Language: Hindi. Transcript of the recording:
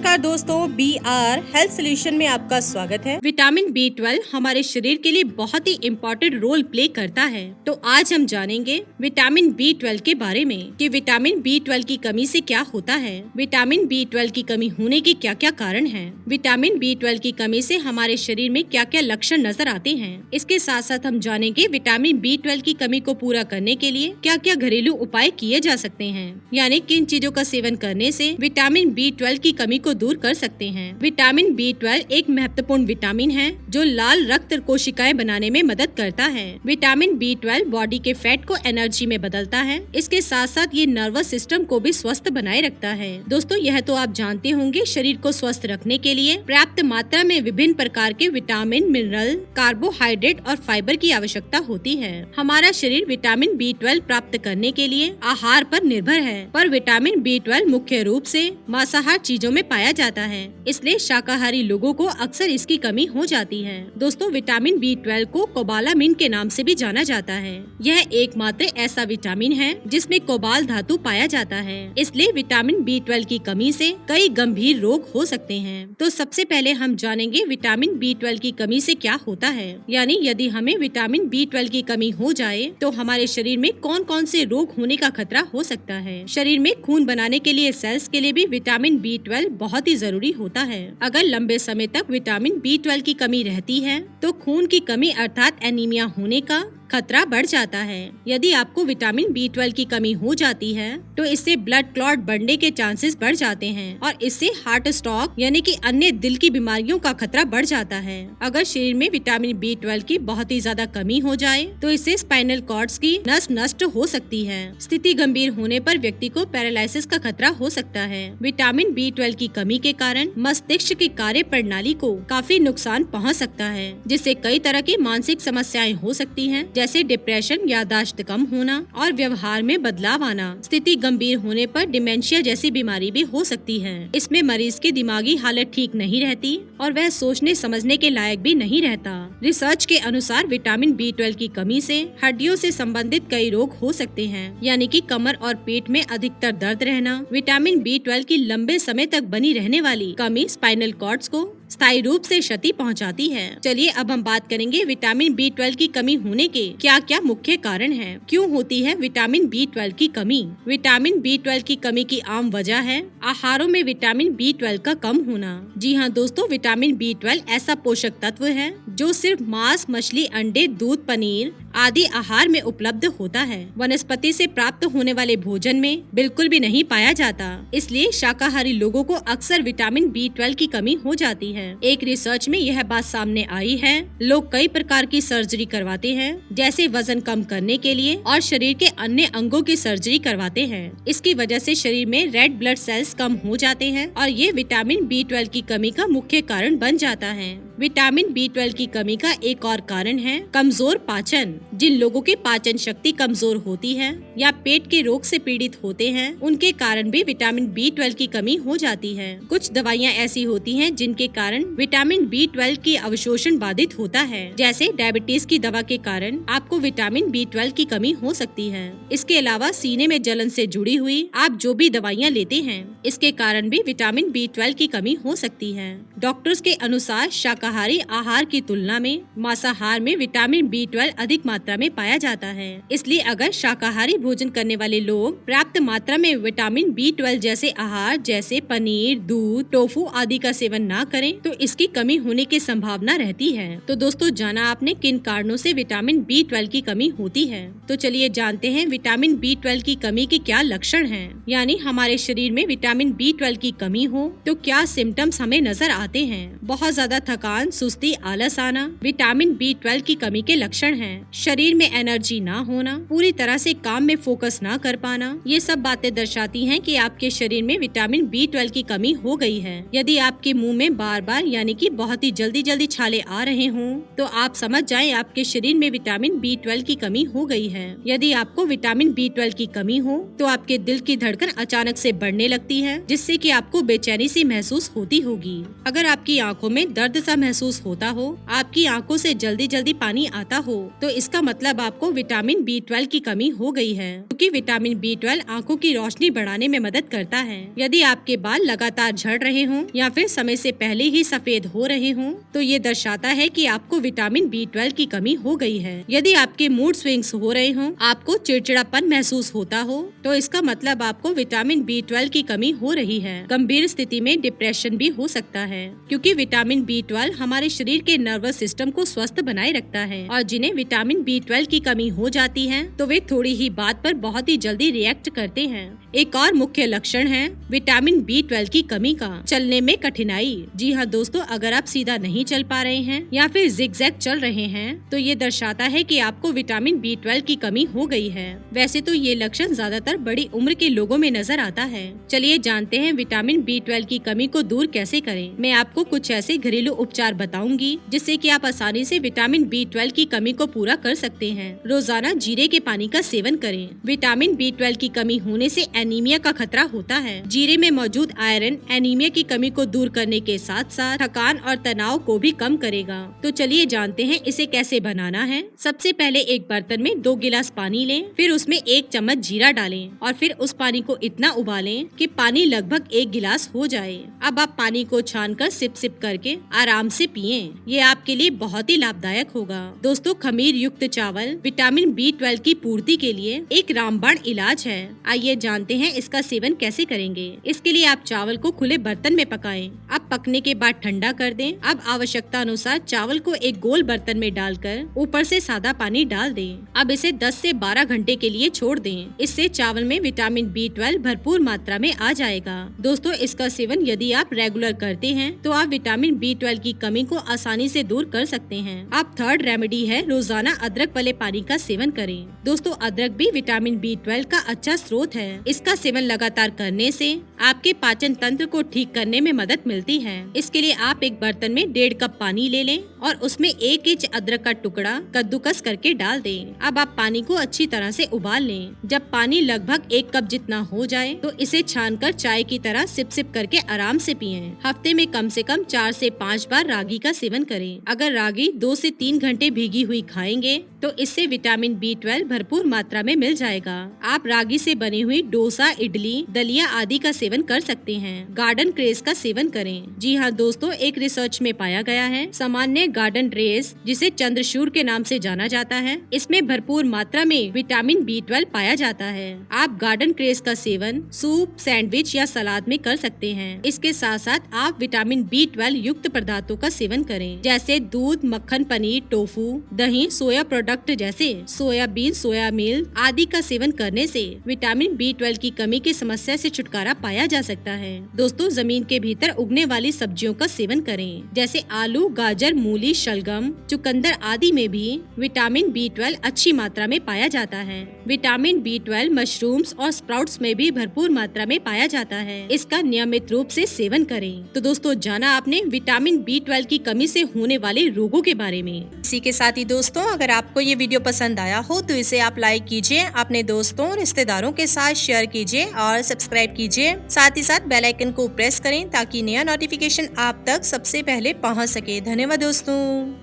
नमस्कार दोस्तों, BR हेल्थ सोल्यूशन में आपका स्वागत है। विटामिन B12 हमारे शरीर के लिए बहुत ही इम्पोर्टेंट रोल प्ले करता है। तो आज हम जानेंगे विटामिन B12 के बारे में कि विटामिन B12 की कमी से क्या होता है, विटामिन B12 की कमी होने के क्या क्या कारण हैं, विटामिन B12 की कमी से हमारे शरीर में क्या क्या लक्षण नजर आते हैं। इसके साथ साथ हम जानेंगे विटामिन B12 की कमी को पूरा करने के लिए क्या क्या घरेलू उपाय किए जा सकते हैं, यानी किन चीजों का सेवन करने से विटामिन B12 की कमी को दूर कर सकते हैं। विटामिन B12 एक महत्वपूर्ण विटामिन है जो लाल रक्त कोशिकाएं बनाने में मदद करता है। विटामिन B12 बॉडी के फैट को एनर्जी में बदलता है। इसके साथ साथ ये नर्वस सिस्टम को भी स्वस्थ बनाए रखता है। दोस्तों, यह तो आप जानते होंगे, शरीर को स्वस्थ रखने के लिए पर्याप्त मात्रा में विभिन्न प्रकार के विटामिन, मिनरल, कार्बोहाइड्रेट और फाइबर की आवश्यकता होती है। हमारा शरीर विटामिन B12 प्राप्त करने के लिए आहार पर निर्भर है, पर विटामिन B12 मुख्य रूप से मांसाहार चीजों में पाया जाता है, इसलिए शाकाहारी लोगों को अक्सर इसकी कमी हो जाती है। दोस्तों, विटामिन B12 को कोबालामिन के नाम से भी जाना जाता है। यह एकमात्र ऐसा विटामिन है जिसमें कोबाल धातु पाया जाता है, इसलिए विटामिन B12 की कमी से कई गंभीर रोग हो सकते हैं। तो सबसे पहले हम जानेंगे विटामिन B12 की कमी से क्या होता है, यानी यदि हमें विटामिन B12 की कमी हो जाए तो हमारे शरीर में कौन कौन से रोग होने का खतरा हो सकता है। शरीर में खून बनाने के लिए सेल्स के लिए भी विटामिन B12 बहुत ही जरूरी होता है। अगर लंबे समय तक विटामिन B12 की कमी रहती है तो खून की कमी अर्थात एनीमिया होने का खतरा बढ़ जाता है। यदि आपको विटामिन B12 की कमी हो जाती है तो इससे ब्लड क्लॉट बढ़ने के चांसेस बढ़ जाते हैं और इससे हार्ट स्ट्रोक यानी कि अन्य दिल की बीमारियों का खतरा बढ़ जाता है। अगर शरीर में विटामिन B12 की बहुत ही ज्यादा कमी हो जाए तो इससे स्पाइनल कॉर्ड्स की नस नष्ट हो सकती है। स्थिति गंभीर होने पर व्यक्ति को पैरालिसिस का खतरा हो सकता है। विटामिन B12 की कमी के कारण मस्तिष्क की कार्य प्रणाली को काफी नुकसान पहुँच सकता है, जिससे कई तरह की मानसिक समस्याएं हो सकती है, जैसे डिप्रेशन, याददाश्त कम होना और व्यवहार में बदलाव आना। स्थिति गंभीर होने पर डिमेंशिया जैसी बीमारी भी हो सकती है। इसमें मरीज की दिमागी हालत ठीक नहीं रहती और वह सोचने समझने के लायक भी नहीं रहता। रिसर्च के अनुसार विटामिन B12 की कमी से हड्डियों से संबंधित कई रोग हो सकते हैं, यानी कि कमर और पेट में अधिकतर दर्द रहना। विटामिन B12 की लंबे समय तक बनी रहने वाली कमी स्पाइनल कॉर्ड्स को स्थायी रूप से क्षति पहुंचाती है। चलिए अब हम बात करेंगे विटामिन B12 की कमी होने के क्या क्या मुख्य कारण हैं। क्यों होती है विटामिन B12 की कमी। विटामिन B12 की कमी की आम वजह है आहारों में विटामिन B12 का कम होना। जी हाँ दोस्तों, विटामिन B12 ऐसा पोषक तत्व है जो सिर्फ मांस, मछली, अंडे, दूध, पनीर आदि आहार में उपलब्ध होता है। वनस्पति से प्राप्त होने वाले भोजन में बिल्कुल भी नहीं पाया जाता, इसलिए शाकाहारी लोगों को अक्सर विटामिन B12 की कमी हो जाती है। एक रिसर्च में यह बात सामने आई है। लोग कई प्रकार की सर्जरी करवाते हैं, जैसे वजन कम करने के लिए और शरीर के अन्य अंगों की सर्जरी करवाते हैं। इसकी वजह से शरीर में रेड ब्लड सेल्स कम हो जाते हैं और ये विटामिन B12 की कमी का मुख्य कारण बन जाता है। विटामिन B12 की कमी का एक और कारण है कमजोर पाचन। जिन लोगों की पाचन शक्ति कमजोर होती है या पेट के रोग से पीड़ित होते हैं, उनके कारण भी विटामिन B12 की कमी हो जाती है। कुछ दवाइयाँ ऐसी होती हैं जिनके कारण विटामिन B12 की अवशोषण बाधित होता है, जैसे डायबिटीज की दवा के कारण आपको विटामिन B12 की कमी हो सकती है। इसके अलावा सीने में जलन से जुड़ी हुई आप जो भी दवाइयाँ लेते हैं, इसके कारण भी विटामिन B12 की कमी हो सकती है। डॉक्टर्स के अनुसार शाकाहारी आहार की तुलना में मांसाहार में विटामिन B12 अधिक मात्रा में पाया जाता है, इसलिए अगर शाकाहारी भोजन करने वाले लोग पर्याप्त मात्रा में विटामिन B12 जैसे आहार जैसे पनीर, दूध, टोफू आदि का सेवन न करें तो इसकी कमी होने की संभावना रहती है। तो दोस्तों, जाना आपने किन कारणों से विटामिन B12 की कमी होती है। तो चलिए जानते हैं विटामिन B12 की कमी के क्या लक्षण हैं, यानी हमारे शरीर में विटामिन B12 की कमी हो तो क्या सिम्टम्स हमें नजर आते हैं। बहुत ज्यादा थकान, सुस्ती, आलस आना विटामिन B12 की कमी के लक्षण हैं। शरीर में एनर्जी ना होना, पूरी तरह से काम में फोकस ना कर पाना, ये सब बातें दर्शाती हैं कि आपके शरीर में विटामिन B12 की कमी हो गई है। यदि आपके मुंह में बार बार यानी कि बहुत ही जल्दी जल्दी छाले आ रहे हों तो आप समझ जाएं आपके शरीर में विटामिन B12 की कमी हो गई है। यदि आपको विटामिन B12 की कमी हो तो आपके दिल की धड़कन अचानक से बढ़ने लगती है, जिससे कि आपको बेचैनी सी महसूस होती होगी। अगर आपकी आंखों में दर्द सा महसूस होता हो, आपकी आंखों से जल्दी जल्दी पानी आता हो, तो इसका मतलब आपको विटामिन B12 की कमी हो गई है, क्योंकि विटामिन B12 आंखों की रोशनी बढ़ाने में मदद करता है। यदि आपके बाल लगातार झड़ रहे हों या फिर समय से पहले ही सफेद हो रहे हों, तो ये दर्शाता है कि आपको विटामिन B12 की कमी हो गई है। यदि आपके मूड स्विंग्स हो रहे हों, आपको चिड़चिड़ापन महसूस होता हो, तो इसका मतलब आपको विटामिन B12 की कमी हो रही है। गंभीर स्थिति में डिप्रेशन भी हो सकता है, क्योंकि विटामिन B12 हमारे शरीर के नर्वस सिस्टम को स्वस्थ बनाए रखता है, और जिन्हें विटामिन B12 की कमी हो जाती है तो वे थोड़ी ही बात पर बहुत ही जल्दी रिएक्ट करते हैं। एक और मुख्य लक्षण है विटामिन B12 की कमी का चलने में कठिनाई। जी हाँ दोस्तों, अगर आप सीधा नहीं चल पा रहे हैं या फिर जिगजैग चल रहे हैं, तो ये दर्शाता है कि आपको विटामिन B12 की कमी हो गई है। वैसे तो ये लक्षण ज्यादातर बड़ी उम्र के लोगों में नजर आता है। चलिए जानते हैं विटामिन B12 की कमी को दूर कैसे करें। मैं आपको कुछ ऐसे घरेलू उपचार बताऊंगी जिससे कि आप आसानी से विटामिन B12 की कमी को पूरा कर सकते हैं। रोजाना जीरे के पानी का सेवन करें। विटामिन B12 की कमी होने से एनीमिया का खतरा होता है। जीरे में मौजूद आयरन एनीमिया की कमी को दूर करने के साथ साथ थकान और तनाव को भी कम करेगा। तो चलिए जानते हैं इसे कैसे बनाना है। सबसे पहले एक बर्तन में 2 गिलास पानी लें, फिर उसमें 1 चम्मच जीरा डालें और फिर उस पानी को इतना उबालें कि पानी लगभग 1 गिलास हो जाए। अब आप पानी को छानकर सिप सिप करके आराम से पिएं। ये आपके लिए बहुत ही लाभदायक होगा। दोस्तों, खमीर युक्त चावल विटामिन B12 की पूर्ति के लिए एक रामबाण इलाज है। आइए जानते हैं इसका सेवन कैसे करेंगे। इसके लिए आप चावल को खुले बर्तन में पकाएं। अब पकने के बाद ठंडा कर दें। अब आवश्यकता अनुसार चावल को एक गोल बर्तन में डालकर ऊपर से सादा पानी डाल दें। अब इसे 10 से 12 घंटे के लिए छोड़ दें। इससे चावल में विटामिन B12 भरपूर मात्रा में आ जाएगा। दोस्तों, इसका सेवन यदि आप रेगुलर करते हैं तो आप विटामिन B12 की कमी को आसानी से दूर कर सकते हैं। अब थर्ड रेमेडी है रोजाना अदरक वाले पानी का सेवन करें। दोस्तों, अदरक भी विटामिन B12 का अच्छा स्रोत है। इसका सेवन लगातार करने से आपके पाचन तंत्र को ठीक करने में मदद मिलती है। इसके लिए आप एक बर्तन में 1.5 कप पानी ले लें और उसमें 1 इंच अदरक का टुकड़ा कद्दूकस करके डाल दें। अब आप पानी को अच्छी तरह से उबाल लें। जब पानी लगभग 1 कप जितना हो जाए तो इसे छानकर चाय की तरह सिप सिप करके आराम से पिएं। हफ्ते में कम से कम 4 से 5 बार रागी का सेवन करें। अगर रागी 2 से 3 घंटे भीगी हुई खाएंगे तो इससे विटामिन B12 भरपूर मात्रा में मिल जाएगा। आप रागी से बनी हुई डोसा, इडली, दलिया आदि का सेवन कर सकते हैं। गार्डन क्रेज का सेवन करें। जी हाँ दोस्तों, एक रिसर्च में पाया गया है सामान्य गार्डन रेज, जिसे चंद्रशूर के नाम से जाना जाता है, इसमें भरपूर मात्रा में विटामिन B12 पाया जाता है। आप गार्डन क्रेज का सेवन सूप, सैंडविच या सलाद में कर सकते हैं। इसके साथ साथ आप विटामिन B12 युक्त पदार्थों का सेवन करें, जैसे दूध, मक्खन, पनीर, टोफू, दही, सोया प्रोडक्ट जैसे सोयाबीन, सोया मिल्क आदि का सेवन करने से विटामिन B12 की कमी की समस्या से छुटकारा पाया जा सकता है। दोस्तों, जमीन के भीतर उगने वाली सब्जियों का सेवन करें, जैसे आलू, गाजर, मूली, शलगम, चुकंदर आदि में भी विटामिन B12 अच्छी मात्रा में पाया जाता है। विटामिन B12 मशरूम्स और स्प्राउट्स में भी भरपूर मात्रा में पाया जाता है। इसका नियमित रूप से सेवन करें। तो दोस्तों, जाना आपने विटामिन B12 की कमी से होने वाले रोगों के बारे में। इसी के साथ ही दोस्तों, अगर आपको ये वीडियो पसंद आया हो तो इसे आप लाइक कीजिए, अपने दोस्तों और रिश्तेदारों के साथ शेयर कीजिए और सब्सक्राइब कीजिए। साथ ही साथ बेल आइकन को प्रेस करें ताकि नया नोटिफिकेशन आप तक सबसे पहले पहुंच सके। धन्यवाद दोस्तों।